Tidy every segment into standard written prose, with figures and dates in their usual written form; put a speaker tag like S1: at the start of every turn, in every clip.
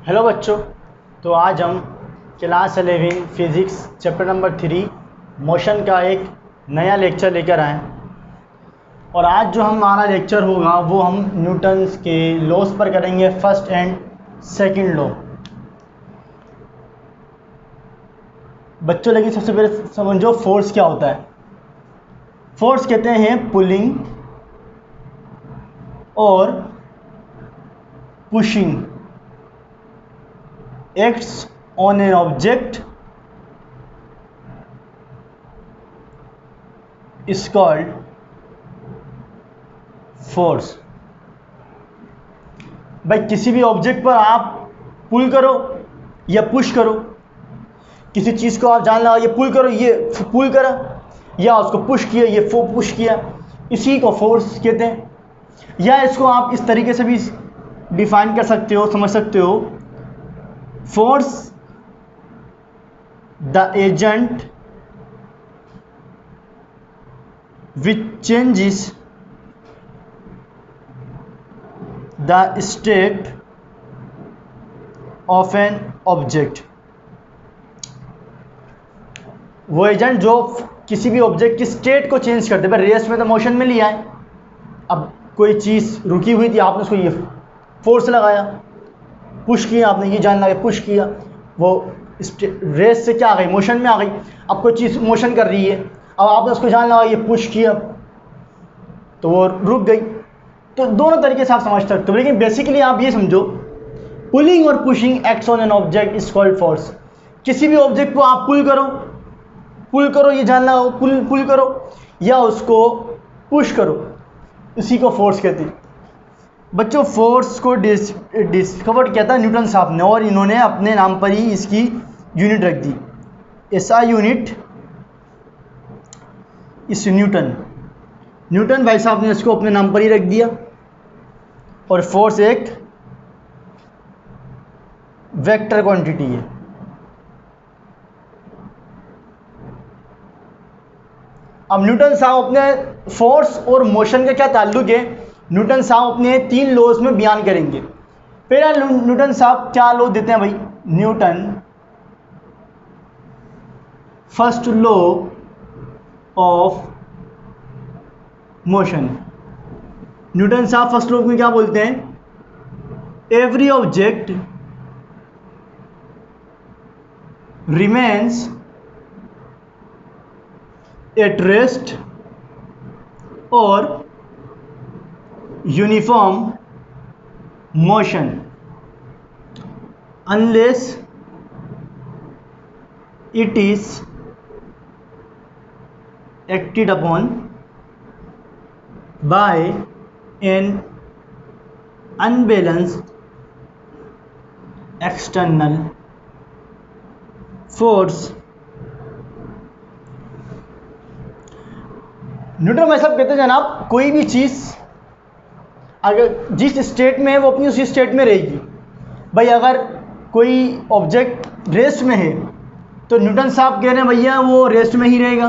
S1: Hello बच्चों। तो आज हम class 11 physics chapter number 3 motion का एक नया लेक्चर लेकर आए और आज जो हमारा लेक्चर होगा वो हम न्यूटन्स के लॉस पर करेंगे, फर्स्ट एंड सेकंड लॉ। बच्चों लेकिन सबसे पहले समझो फोर्स क्या होता है। फोर्स कहते हैं पुलिंग और pushing acts on an object is called force। भाई किसी भी ऑब्जेक्ट पर आप पुल करो या पुश करो, किसी चीज़ को आप जान लगा ये पुल करो, ये पुल करा, या उसको पुश किया, ये पुश किया, इसी को फोर्स कहते हैं। या इसको आप इस तरीके से भी डिफाइन कर सकते हो, समझ सकते हो। Force the agent which changes the state of an object। वो एजेंट जो किसी भी ऑब्जेक्ट की स्टेट को चेंज कर दे। भाई रेस्ट में तो मोशन में लिया है, अब कोई चीज़ रुकी हुई थी, आपने उसको ये फोर्स लगाया, पुश किया, आपने ये जान लगा पुश किया, वो रेस से क्या आ गई, मोशन में आ गई। अब कोई चीज़ मोशन कर रही है, अब आपने उसको जान लगा ये पुश किया तो वो रुक गई। तो दोनों तरीके से आप समझ सकते हो, लेकिन बेसिकली आप ये समझो पुलिंग और pushing acts on an object is called force. किसी भी ऑब्जेक्ट को आप पुल करो ये जान लगा पुल करो, या उसको पुश करो, इसी को फोर्स कहते हैं। बच्चों फोर्स को डिस्कवर किया था न्यूटन साहब ने, और इन्होंने अपने नाम पर ही इसकी यूनिट रख दी। एसआई यूनिट इस न्यूटन भाई साहब ने इसको अपने नाम पर ही रख दिया। और फोर्स एक वेक्टर क्वांटिटी है। अब न्यूटन साहब अपने फोर्स और मोशन का क्या ताल्लुक है, न्यूटन साहब अपने 3 लॉज में बयान करेंगे। पहला न्यूटन साहब क्या लॉ देते हैं भाई, Newton first law of motion. Newton साहब फर्स्ट लॉ में क्या बोलते हैं, every object remains at rest और uniform motion unless it is acted upon by an unbalanced external force। Newton भाई साहब कहते हैं जनाब कोई भी चीज़ अगर जिस स्टेट में है वो अपनी उसी स्टेट में रहेगी। भाई अगर कोई ऑब्जेक्ट रेस्ट में है तो न्यूटन साहब कह रहे हैं भैया वो रेस्ट में ही रहेगा,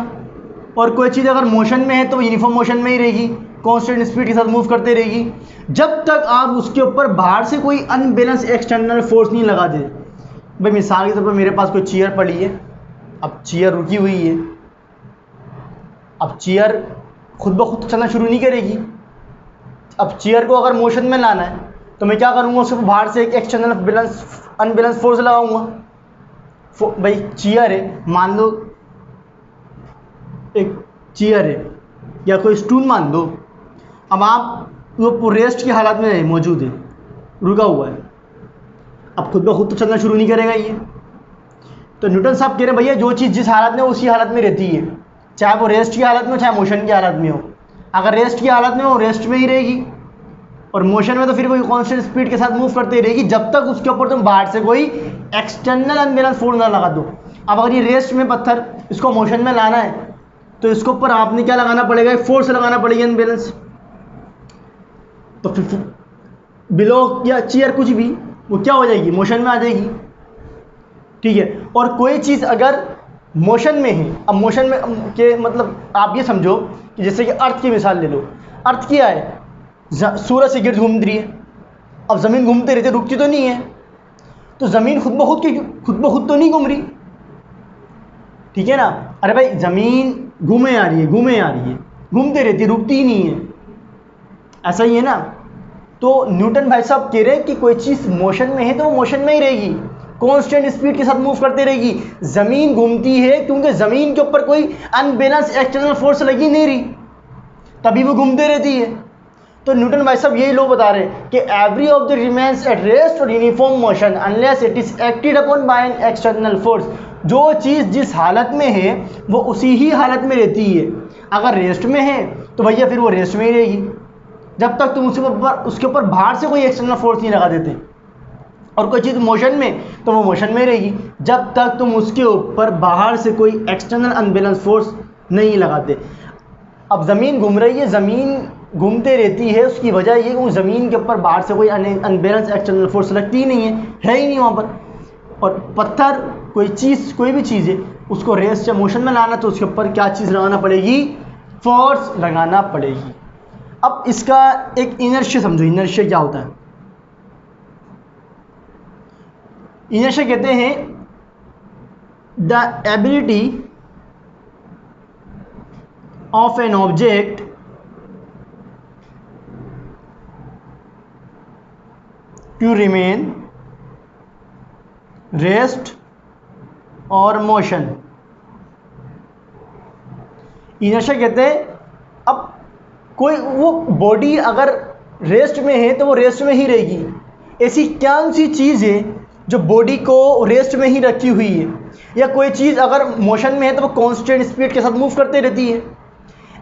S1: और कोई चीज़ अगर मोशन में है तो यूनिफॉर्म मोशन में ही रहेगी, कांस्टेंट स्पीड के साथ मूव करते रहेगी, जब तक आप उसके ऊपर बाहर से कोई अनबैलेंस एक्सटर्नल फोर्स नहीं लगा दे। भाई मिसाल के तौर पर मेरे पास कोई चेयर पड़ी है, अब चेयर रुकी हुई है, अब चेयर खुद ब खुद चलना शुरू नहीं करेगी। अब चेयर को अगर मोशन में लाना है तो मैं क्या करूँगा, उसके बाहर से एक एक्सटर्नल अनबैलेंस फोर्स लगाऊंगा। भाई चेयर है, मान लो एक चेयर है या कोई स्टूल मान दो, अब आप वो रेस्ट की हालत में मौजूद है, रुका हुआ है, अब खुद ब खुद तो चलना शुरू नहीं करेगा ये। तो न्यूटन साहब कह रहे हैं भैया जो चीज़ जिस हालत में उसी हालत में रहती है, चाहे वो रेस्ट की हालत में हो चाहे मोशन की हालत में हो। अगर रेस्ट की हालत में वो रेस्ट में ही रहेगी, और मोशन में तो फिर वो कांस्टेंट स्पीड के साथ मूव करते रहेगी, जब तक उसके ऊपर तुम बाहर से कोई एक्सटर्नल अनबैलेंस फोर्स ना लगा दो। अब अगर ये रेस्ट में पत्थर, इसको मोशन में लाना है तो इसके ऊपर आपने क्या लगाना पड़ेगा, फोर्स लगाना पड़ेगी अनबैलेंस। तो फिर बिलो या चेयर कुछ भी वो क्या हो जाएगी, मोशन में आ जाएगी। ठीक है, और कोई चीज़ अगर मोशन में है, अब मोशन में के मतलब आप ये समझो कि जैसे कि अर्थ की मिसाल ले लो। अर्थ क्या है, सूरज से गिर्द घूम रही है, अब ज़मीन घूमते रहती है, रुकती तो नहीं है। तो ज़मीन खुद ब खुद तो नहीं घूम रही, ठीक है ना। अरे भाई ज़मीन घूमे आ रही है, घूमते रहती है, रुकती ही नहीं है, ऐसा ही है ना। तो न्यूटन भाई साहब कह रहे हैं कि कोई चीज़ मोशन में है तो वो मोशन में ही रहेगी, कांस्टेंट स्पीड के साथ मूव करते रहेगी। ज़मीन घूमती है क्योंकि ज़मीन के ऊपर कोई अनबैलेंस एक्सटर्नल फोर्स लगी नहीं रही, तभी वो घूमते रहती है। तो न्यूटन भाई साहब यही लोग बता रहे हैं कि every object remains at rest और uniform motion unless it is acted upon by an external force. जो चीज़ जिस हालत में है वो उसी ही हालत में रहती है। अगर रेस्ट में है तो भैया फिर वो रेस्ट में ही रहेगी, जब तक तुम उसके ऊपर बाहर से कोई एक्सटर्नल फोर्स नहीं लगा देते। और कोई चीज़ मोशन में तो वो मोशन में रहेगी जब तक तुम उसके ऊपर बाहर से कोई एक्सटर्नल अनबैलेंस फोर्स नहीं लगाते। अब ज़मीन घूम रही है, ज़मीन घूमते रहती है, उसकी वजह ये कि उस ज़मीन के ऊपर बाहर से कोई अनबैलेंस एक्सटर्नल फोर्स लगती ही नहीं है ही नहीं वहाँ पर। और पत्थर कोई चीज़, कोई भी चीज़ है, उसको रेस्ट या मोशन में लाना तो उसके ऊपर क्या चीज़ लगाना पड़ेगी, फोर्स लगाना पड़ेगी। अब इसका एक इनर्शिया समझो, इनर्शिया क्या होता है। इनर्शिया कहते हैं the ability of an object to remain rest और मोशन। इनर्शिया कहते हैं अब कोई वो बॉडी अगर रेस्ट में है तो वो रेस्ट में ही रहेगी। ऐसी कौन सी चीज़ है जो बॉडी को रेस्ट में ही रखी हुई है, या कोई चीज़ अगर मोशन में है तो वो कांस्टेंट स्पीड के साथ मूव करते रहती है।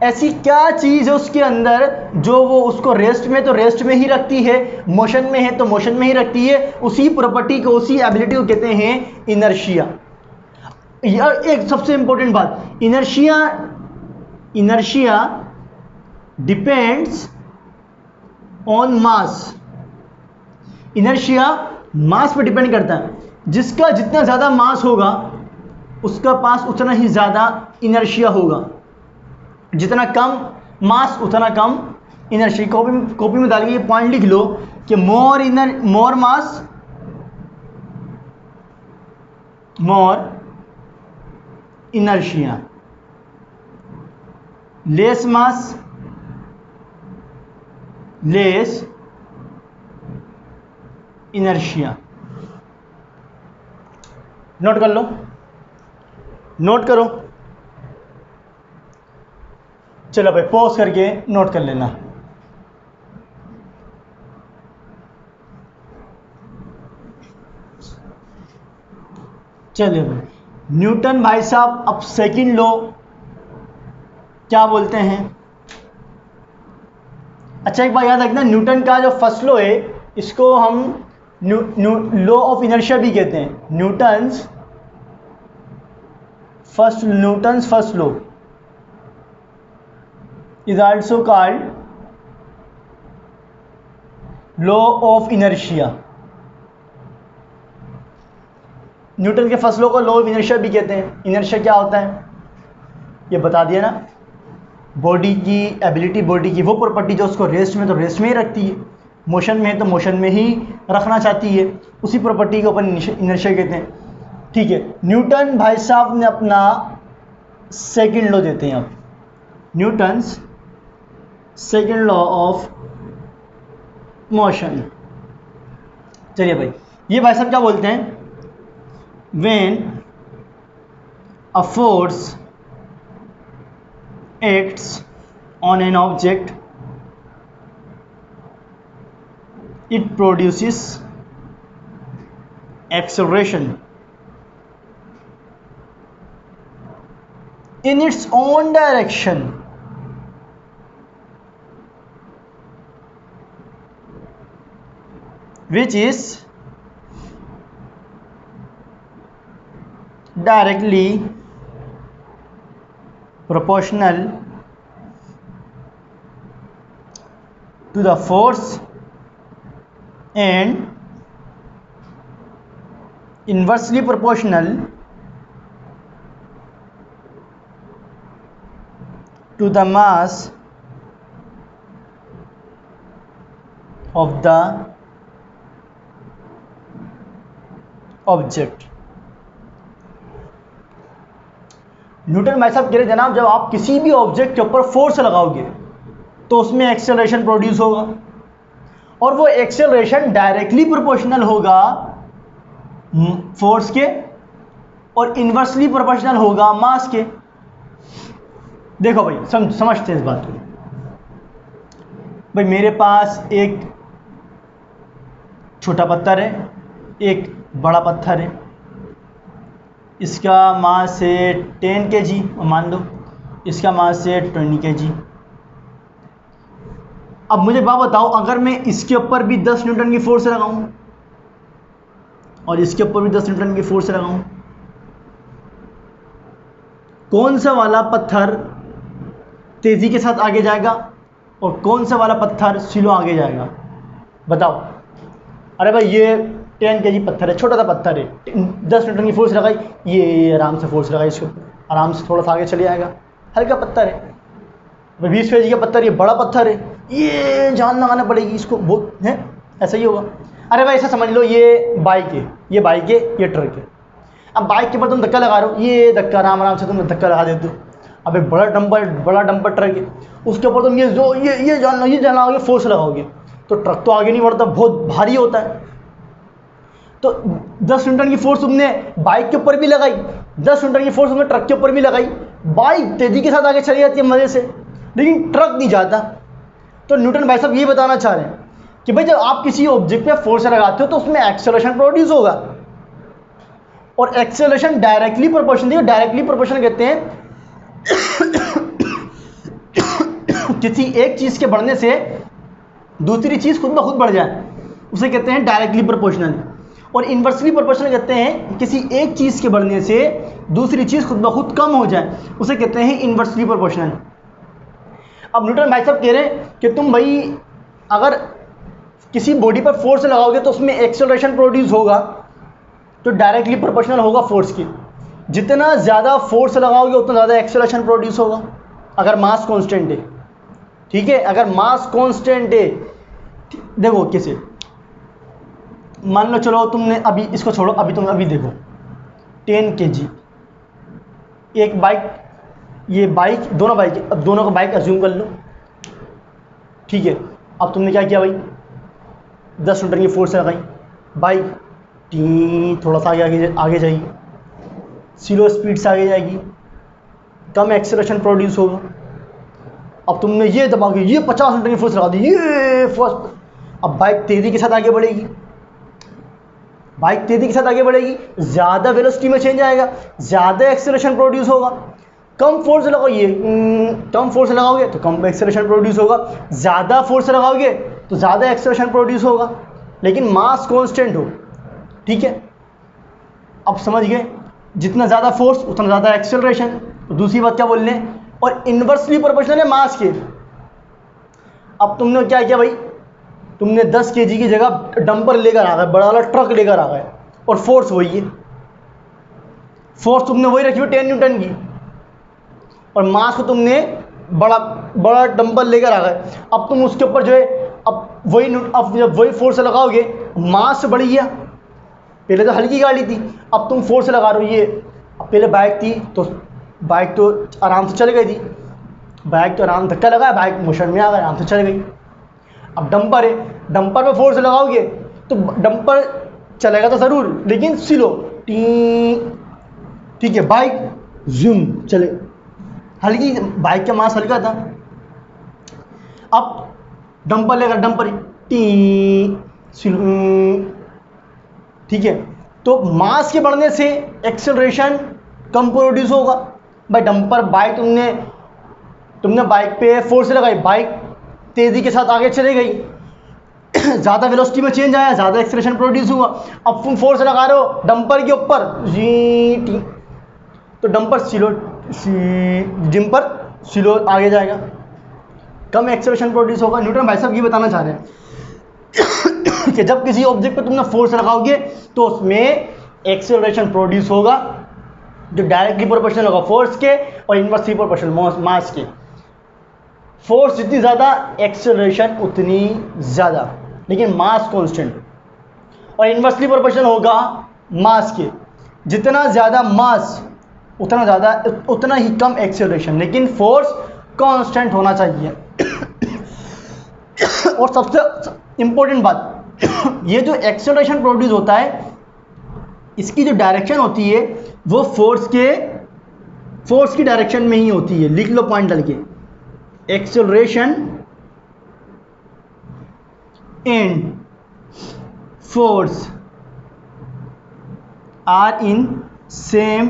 S1: ऐसी क्या चीज़ है उसके अंदर जो वो उसको रेस्ट में तो रेस्ट में ही रखती है, मोशन में है तो मोशन में ही रखती है। उसी प्रॉपर्टी को, उसी एबिलिटी को कहते हैं इनर्शिया। यह एक सबसे इंपॉर्टेंट बात, inertia depends on mass. Inertia mass पर डिपेंड करता है। जिसका जितना ज़्यादा मास होगा उसका पास उतना ही ज़्यादा इनर्शिया होगा, जितना कम मास उतना कम इनर्शिया। कॉपी में डाल के ये पॉइंट लिख लो कि more mass more inertia, less mass less inertia. Note कर लो, नोट करो। चलो भाई पॉज करके नोट कर लेना। चलिए भाई, न्यूटन भाई साहब अब सेकंड लॉ क्या बोलते हैं। अच्छा एक बात याद रखना, न्यूटन का जो फर्स्ट लॉ है इसको हम लॉ ऑफ इनर्शिया भी कहते हैं। Newton's first law is also called law of inertia। Newton के फर्स्ट लॉ को लॉ ऑफ इनर्शिया भी कहते हैं। इनर्शिया क्या होता है ये बता दिया ना, बॉडी की एबिलिटी, बॉडी की वो प्रॉपर्टी जो उसको रेस्ट में तो रेस्ट में ही रखती है, मोशन में है तो मोशन में ही रखना चाहती है, उसी प्रॉपर्टी को अपन इनर्शिया कहते हैं। ठीक है, न्यूटन भाई साहब ने अपना सेकंड लॉ देते हैं। अब Newton's second law of motion. चलिए भाई, ये भाई साहब क्या बोलते हैं, when a force acts on an object it produces acceleration in its own direction which is directly proportional to the force and inversely proportional to the mass of the object. Newton भाई साहब कह रहे जनाब जब आप किसी भी object के ऊपर फोर्स लगाओगे तो उसमें एक्सेलरेशन प्रोड्यूस होगा, और वो एक्सेलरेशन डायरेक्टली प्रोपोर्शनल होगा फोर्स के और इन्वर्सली प्रोपोर्शनल होगा मास के। देखो भाई समझते हैं इस बात को। भाई मेरे पास एक छोटा पत्थर है, एक बड़ा पत्थर है, इसका मास है 10 kg मान लो, इसका मास है 20 kg। अब मुझे बात बताओ, अगर मैं इसके ऊपर भी 10 न्यूटन की फोर्स लगाऊं और इसके ऊपर भी 10 न्यूटन की फोर्स लगाऊं, कौन सा वाला पत्थर तेजी के साथ आगे जाएगा और कौन सा वाला पत्थर स्लो आगे जाएगा? बताओ। अरे भाई ये 10 kg पत्थर है, छोटा सा पत्थर है, 10 न्यूटन की फोर्स लगाई, ये आराम से फोर्स लगाई, इसके ऊपर आराम से थोड़ा सा आगे चले जाएगा। हल्का पत्थर है, 20 kg का पत्थर, ये बड़ा पत्थर है, ये जान लगाना पड़ेगी इसको, बहुत है, ऐसा ही होगा। अरे भाई ऐसा समझ लो ये बाइक है, ये बाइक है, ये ट्रक है। अब बाइक के ऊपर तुम धक्का लगा रहे हो, ये धक्का आराम से तुम धक्का लगा देते हो। अब एक बड़ा डंपर ट्रक है, उसके ऊपर तुम ये जान लगाओगे, फोर्स लगाओगे तो ट्रक तो आगे नहीं बढ़ता, बहुत भारी होता है। तो 10 न्यूटन की फोर्स तुमने बाइक के ऊपर भी लगाई, 10 न्यूटन की फोर्स तुमने ट्रक के ऊपर भी लगाई, बाइक तेजी के साथ आगे चली जाती है मजे से, लेकिन ट्रक नहीं जाता। तो न्यूटन भाई साहब ये बताना चाह रहे हैं कि भाई जब आप किसी ऑब्जेक्ट पे फोर्स लगाते हो तो उसमें एक्सेलरेशन प्रोड्यूस होगा, और acceleration directly proportional, directly proportional कहते हैं किसी एक चीज के बढ़ने से दूसरी चीज खुद ब खुद बढ़ जाए, उसे कहते हैं डायरेक्टली प्रोपोर्शनल। और इन्वर्सली प्रोपोर्शनल कहते हैं किसी एक चीज के बढ़ने से दूसरी चीज खुद ब खुद कम हो जाए, उसे कहते हैं इन्वर्सली प्रोपोर्शनल। अब न्यूटन भाई साहब कह रहे हैं कि तुम भाई अगर किसी बॉडी पर फोर्स लगाओगे तो उसमें एक्सेलरेशन प्रोड्यूस होगा तो डायरेक्टली प्रोपोर्शनल होगा फोर्स की। जितना ज़्यादा फोर्स लगाओगे उतना ज़्यादा एक्सेलरेशन प्रोड्यूस होगा, अगर मास कांस्टेंट है। ठीक है, अगर मास कांस्टेंट है, देखो कैसे, मान लो चलो तुमने अभी इसको छोड़ो, अभी तुम अभी देखो 10 kg एक बाइक, ये बाइक, दोनों बाइक, अब दोनों को बाइक अज्यूम कर लो। ठीक है, अब तुमने क्या किया भाई, 10 न्यूटन की फोर्स लगाई, बाइक थोड़ा सा आगे जाएगी, स्लो स्पीड से आगे जाएगी, कम एक्सेलरेशन प्रोड्यूस होगा। अब तुमने ये दबा के ये 50 न्यूटन की फोर्स लगा दी, ये फोर्स, अब बाइक तेज़ी के साथ आगे बढ़ेगी, बाइक तेज़ी के साथ आगे बढ़ेगी, ज़्यादा वेलोसिटी में चेंज आएगा, ज़्यादा एक्सेलरेशन प्रोड्यूस होगा। कम फोर्स लगाओगे, कम फोर्स लगाओगे तो कम एक्सेलरेशन प्रोड्यूस होगा, ज़्यादा फोर्स लगाओगे तो ज़्यादा एक्सेलरेशन प्रोड्यूस होगा, लेकिन मास कांस्टेंट हो। ठीक है, अब समझ गए, जितना ज़्यादा फोर्स उतना ज़्यादा एक्सेलरेशन। तो दूसरी बात क्या बोल रहे हैं, और इन्वर्सली प्रोपोर्शनल है मास के। अब तुमने क्या किया भाई, तुमने 10 kg की जगह डंपर लेकर आ गए, बड़ा वाला ट्रक लेकर आ गए, और फोर्स वही है, फोर्स तुमने वही रखी हुई 10 न्यूटन की, और मास को तुमने बड़ा डंपर लेकर आ गए। अब तुम उसके ऊपर जो है, अब जब वही फोर्स लगाओगे, मास बढ़ गया। पहले तो हल्की गाड़ी थी, अब तुम फोर्स लगा रहे हो, ये अब पहले बाइक थी तो बाइक तो आराम से चल गई थी, बाइक तो आराम धक्का लगा, बाइक मोशन में आ गई, आराम से चल गई। अब डंपर है, डंपर पे फोर्स लगाओगे तो डंपर चलेगा तो ज़रूर, लेकिन स्लो, ठीक है, बाइक जूम चले, हल्की, बाइक का मास हल्का था। अब डंपर लेकर डंपर ठीक है, तो मास के बढ़ने से एक्सेलरेशन कम प्रोड्यूस होगा। भाई डंपर, बाइक तुमने बाइक पे फोर्स लगाई, बाइक तेज़ी के साथ आगे चली गई, ज़्यादा वेलोसिटी में चेंज आया, ज़्यादा एक्सेलरेशन प्रोड्यूस हुआ। अब तुम फोर्स लगा रहे हो डंपर के ऊपर, तो डंपर स्लो आगे जाएगा, कम एक्सेलरेशन प्रोड्यूस होगा। न्यूटन भाई साहब ये बताना चाह रहे हैं कि जब किसी ऑब्जेक्ट पे तुमने फोर्स लगाओगे तो उसमें एक्सेलरेशन प्रोड्यूस होगा जो डायरेक्टली प्रोपोर्शनल होगा फोर्स के, और इनवर्सली प्रोपोर्शनल मास के। फोर्स जितनी ज़्यादा, एक्सेलरेशन उतनी ज़्यादा, लेकिन मास कांस्टेंट, और इनवर्सली प्रोपोर्शनल होगा मास के, जितना ज़्यादा मास उतना ही कम एक्सेलरेशन, लेकिन फोर्स कांस्टेंट होना चाहिए। और सबसे इम्पोर्टेंट बात, ये जो एक्सेलरेशन प्रोड्यूस होता है इसकी जो डायरेक्शन होती है वो फोर्स की डायरेक्शन में ही होती है। लिख लो पॉइंट डाल के, acceleration and force are in same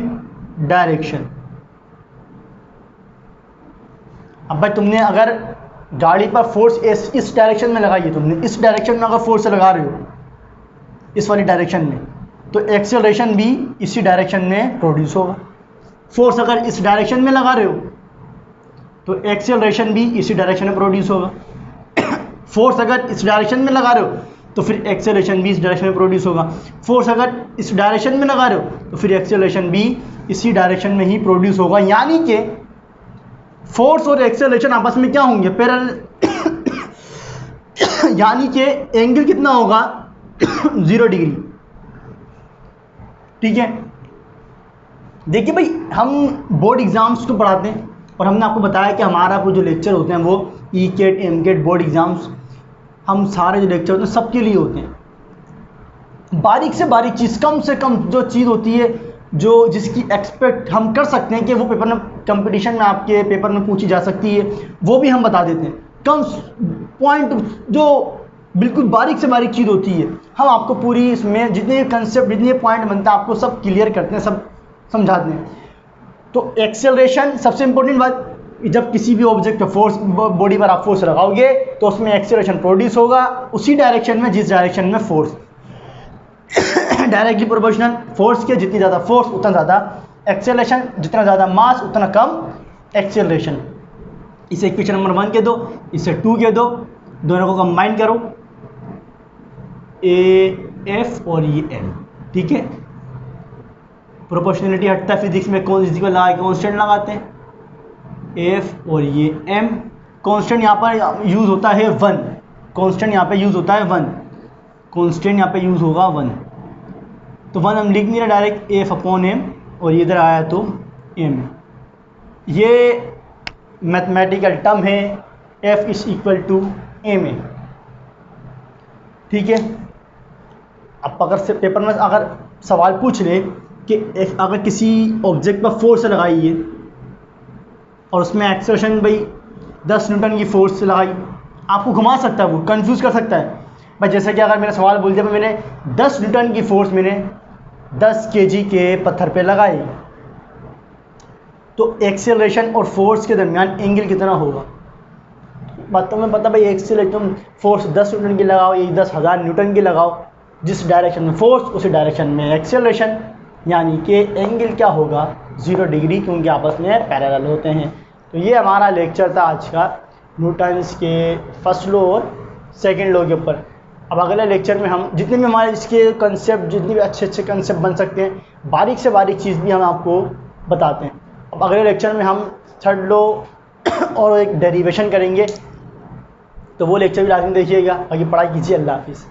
S1: direction. अब भाई तुमने अगर गाड़ी पर फोर्स इस डायरेक्शन में लगाई है, तुमने इस डायरेक्शन में अगर फोर्स लगा रहे हो इस वाली डायरेक्शन में, तो एक्सेलरेशन भी इसी डायरेक्शन में प्रोड्यूस होगा। फोर्स अगर इस डायरेक्शन में लगा रहे हो तो एक्सेलरेशन भी इसी डायरेक्शन में प्रोड्यूस होगा। फोर्स अगर इस डायरेक्शन में लगा रहे हो तो फिर एक्सेलरेशन भी इस डायरेक्शन में प्रोड्यूस होगा। फोर्स अगर इस डायरेक्शन में लगा रहे हो तो फिर एक्सेलरेशन भी इसी डायरेक्शन में ही प्रोड्यूस होगा। यानी कि फोर्स और एक्सेलरेशन आपस में क्या होंगे, पैरेलल। यानी कि एंगल कितना होगा 0 डिग्री। ठीक है, देखिए भाई हम बोर्ड एग्जाम्स को पढ़ाते हैं और हमने आपको बताया कि हमारा वो जो लेक्चर होते हैं वो ECAT, MCAT बोर्ड एग्जाम्स, हम सारे जो लेक्चर होते हैं सबके लिए होते हैं। बारीक से बारीक चीज़, कम से कम जो चीज़ होती है जो जिसकी एक्सपेक्ट हम कर सकते हैं कि वो पेपर में, कंपटीशन में आपके पेपर में पूछी जा सकती है, वो भी हम बता देते हैं। कम पॉइंट जो बिल्कुल बारीक से बारीक चीज़ होती है हम आपको पूरी इसमें जितने कंसेप्ट, जितने पॉइंट बनते हैं आपको सब क्लियर करते हैं, सब समझाते हैं। तो एक्सेलरेशन सबसे इंपॉर्टेंट बात, जब किसी भी ऑब्जेक्ट पर फोर्स, बॉडी पर आप फोर्स लगाओगे तो उसमें एक्सेलरेशन प्रोड्यूस होगा उसी डायरेक्शन में जिस डायरेक्शन में फोर्स, डायरेक्टली प्रोपोर्शनल फोर्स के, जितनी ज़्यादा फोर्स उतना ज़्यादा एक्सेलरेशन, जितना ज़्यादा मास उतना कम एक्सेलरेशन। इसे इक्वेशन नंबर 1 के दो, इसे 2 के दो, दोनों को कंबाइन करो, AF और ये M। ठीक है, प्रोपोर्शनलिटी हटता है फिजिक्स में, कौन इसी को लगा कॉन्स्टेंट लगाते हैं, AF और ये M। कॉन्स्टेंट यहाँ पर यूज़ होता है 1, कॉन्स्टेंट यहाँ पे यूज़ होता है 1, कॉन्स्टेंट यहाँ पे यूज़ होगा 1। तो 1 हम लिख नहीं रहे, डायरेक्ट AF/M, और ये इधर आया तो M। ये मैथमेटिकल टर्म है, F = ma। ठीक है, अब अगर से पेपर में अगर सवाल पूछ ले कि अगर किसी ऑब्जेक्ट पर फोर्स लगाई है और उसमें एक्सेलरेशन भाई 10 न्यूटन की फोर्स से लगाई, आपको घुमा सकता है, वो कंफ्यूज कर सकता है भाई। जैसे कि अगर मेरा सवाल बोल दिया मैंने 10 न्यूटन की फोर्स मैंने 10 kg के पत्थर पे लगाई, तो एक्सेलरेशन और फोर्स के दरमियान एंगल कितना होगा। बातों में पता भाई, एक्सेलरेशन फोर्स 10 न्यूटन की लगाओ या 10,000 न्यूटन की लगाओ, जिस डायरेक्शन में फोर्स उसी डायरेक्शन में एक्सेलरेशन, यानी कि एंगल क्या होगा 0 डिग्री, क्योंकि आपस में पैरेलल होते हैं। तो ये हमारा लेक्चर था आज का न्यूटन्स के फर्स्ट लॉ और सेकंड लॉ के ऊपर। अब अगले लेक्चर में हम जितने भी हमारे इसके कंसेप्ट, जितने भी अच्छे अच्छे कंसेप्ट बन सकते हैं, बारीक से बारीक चीज़ भी हम आपको बताते हैं। अब अगले लेक्चर में हम थर्ड लॉ और एक डेरिवेशन करेंगे, तो वो लेक्चर भी लाजमी देखिएगा। बाकी पढ़ाई कीजिए। अल्लाह हाफिज़।